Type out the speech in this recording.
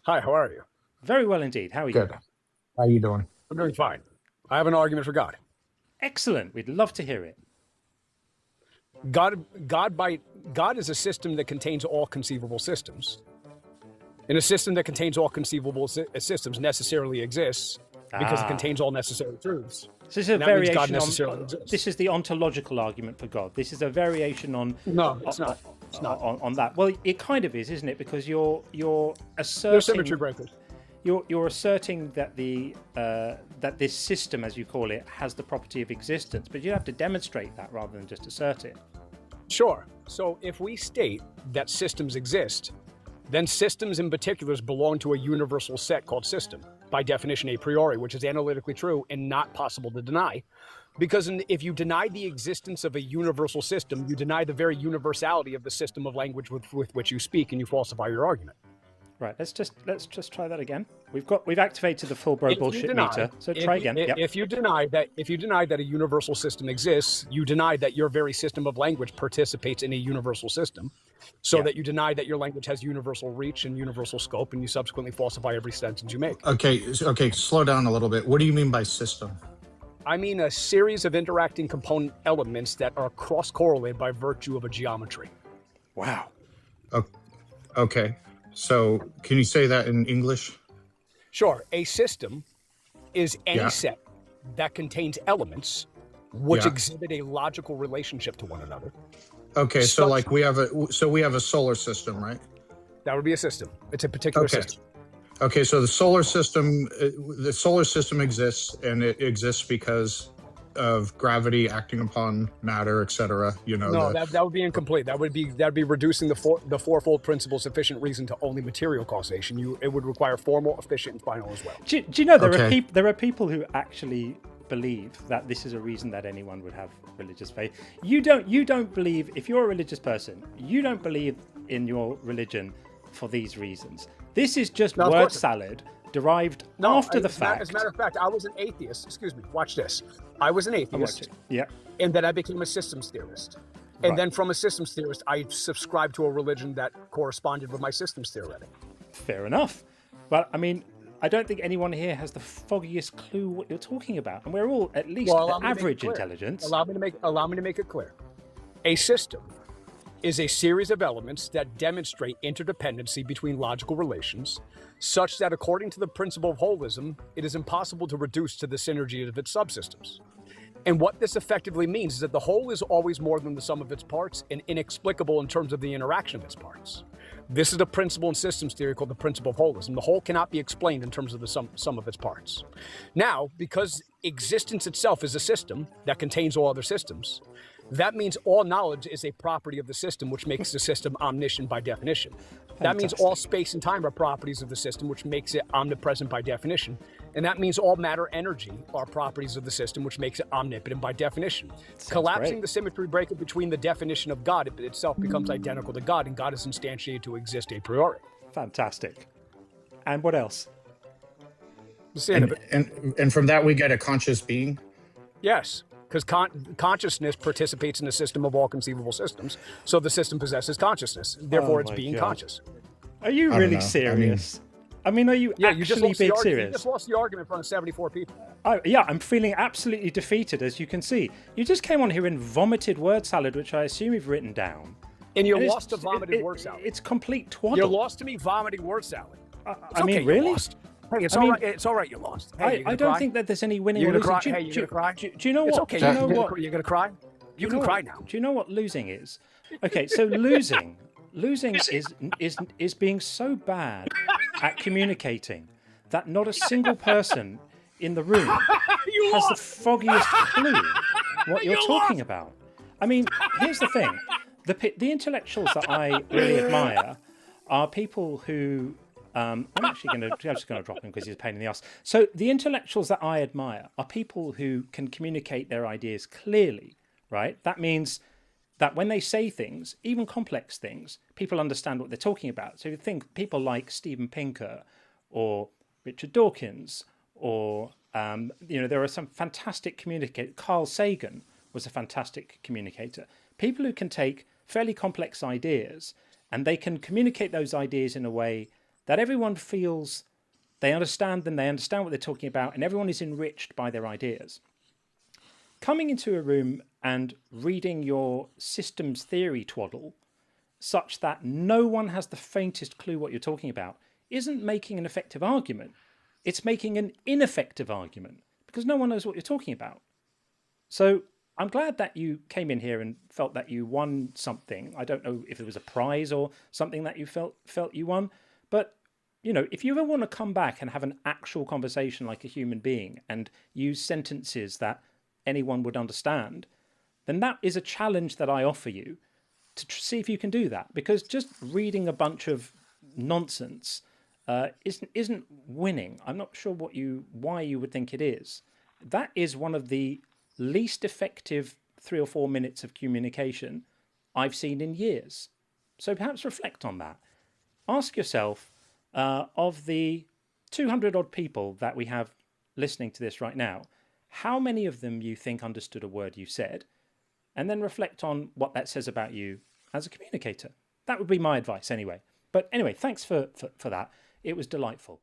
Hi, how are you? Very well indeed. How are you? Good. How you doing? I'm doing fine. I have an argument for God. Excellent. We'd love to hear it. God is a system that contains all conceivable systems. And a system that contains all conceivable systems necessarily exists because it contains all necessary truths. So this is a And that means God variation necessarily on. exists. This is the ontological argument for God. This is a variation on. No, it's not. It's not. On that. Well, it kind of is, isn't it? Because you're They're asserting symmetry breakers. you're asserting that that this system, as you call it, has the property of existence, but you have to demonstrate that rather than just assert it. Sure. So if we state that systems exist, then systems in particulars belong to a universal set called system, by definition a priori, which is analytically true and not possible to deny. Because if you deny the existence of a universal system, you deny the very universality of the system of language with which you speak, and you falsify your argument. Right. Let's just try that again. We've activated the full bro bullshit meter. So try again. Yep. If you deny that a universal system exists, you deny that your very system of language participates in a universal system, so that you deny that your language has universal reach and universal scope, and you subsequently falsify every sentence you make. Okay, slow down a little bit. What do you mean by system? I mean a series of interacting component elements that are cross-correlated by virtue of a geometry. Wow. Okay, so can you say that in English? Sure. A system is any set that contains elements which exhibit a logical relationship to one another. Okay, so like we have a solar system, right? That would be a system. It's a particular system. Okay, so the solar system exists, and it exists because of gravity acting upon matter, etc. You know. No, that would be incomplete. That'd be reducing the fourfold principle sufficient reason to only material causation. It would require formal, efficient, and final as well. Do you know there are people who actually believe that this is a reason that anyone would have religious faith. You don't believe, if you're a religious person, you don't believe in your religion for these reasons. This is just word salad derived after the fact. As a matter of fact, I was an atheist. Excuse me. Watch this. I was an atheist. Yeah. And then I became a systems theorist. And then from a systems theorist, I subscribed to a religion that corresponded with my systems theoretic. Fair enough. But I mean, I don't think anyone here has the foggiest clue what you're talking about. And we're all at least average intelligence. Allow me to make it clear. A system is a series of elements that demonstrate interdependency between logical relations, such that according to the principle of holism, it is impossible to reduce to the synergy of its subsystems. And what this effectively means is that the whole is always more than the sum of its parts and inexplicable in terms of the interaction of its parts. This is a principle in systems theory called the principle of holism. The whole cannot be explained in terms of the sum of its parts. Now, because existence itself is a system that contains all other systems, that means all knowledge is a property of the system, which makes the system omniscient by definition. That means all space and time are properties of the system, which makes it omnipresent by definition. And that means all matter energy are properties of the system, which makes it omnipotent by definition. Collapsing the symmetry breaker between the definition of God itself becomes identical to God, and God is instantiated to exist a priori. Fantastic. And what else? And from that we get a conscious being? Yes. Because consciousness participates in the system of all conceivable systems, so the system possesses consciousness. Therefore, it's being conscious. Are you really serious? I mean, are you actually being serious? You just lost the argument in front of 74 people. Yeah, I'm feeling absolutely defeated, as you can see. You just came on here and vomited word salad, which I assume you've written down. And you lost to vomited word salad. It's complete twaddle. You lost to me vomiting word salad. I mean, really? Hey, it's all right. It's all right. You lost. Hey, I don't think that there's any winning or losing. Hey, you gonna cry? Do you know what? It's okay. Do you know what? You're gonna cry. You can cry now. Do you know what losing is? Okay, so losing is being so bad at communicating that not a single person in the room has the foggiest clue what you're talking about. I mean, here's the thing: the intellectuals that I really admire are people who. I'm just going to drop him because he's a pain in the ass. So the intellectuals that I admire are people who can communicate their ideas clearly, right? That means that when they say things, even complex things, people understand what they're talking about. So you think people like Steven Pinker or Richard Dawkins or, there are some fantastic communicators. Carl Sagan was a fantastic communicator. People who can take fairly complex ideas and they can communicate those ideas in a way that everyone feels they understand them, they understand what they're talking about, and everyone is enriched by their ideas. Coming into a room and reading your systems theory twaddle such that no one has the faintest clue what you're talking about isn't making an effective argument. It's making an ineffective argument because no one knows what you're talking about. So I'm glad that you came in here and felt that you won something. I don't know if it was a prize or something that you felt you won, but you know, if you ever want to come back and have an actual conversation like a human being and use sentences that anyone would understand, then that is a challenge that I offer you to see if you can do that. Because just reading a bunch of nonsense isn't winning. I'm not sure why you would think it is. That is one of the least effective 3 or 4 minutes of communication I've seen in years. So perhaps reflect on that. Ask yourself, of the 200 odd people that we have listening to this right now, how many of them you think understood a word you said? And then reflect on what that says about you as a communicator. That would be my advice anyway. But anyway, thanks for that. It was delightful.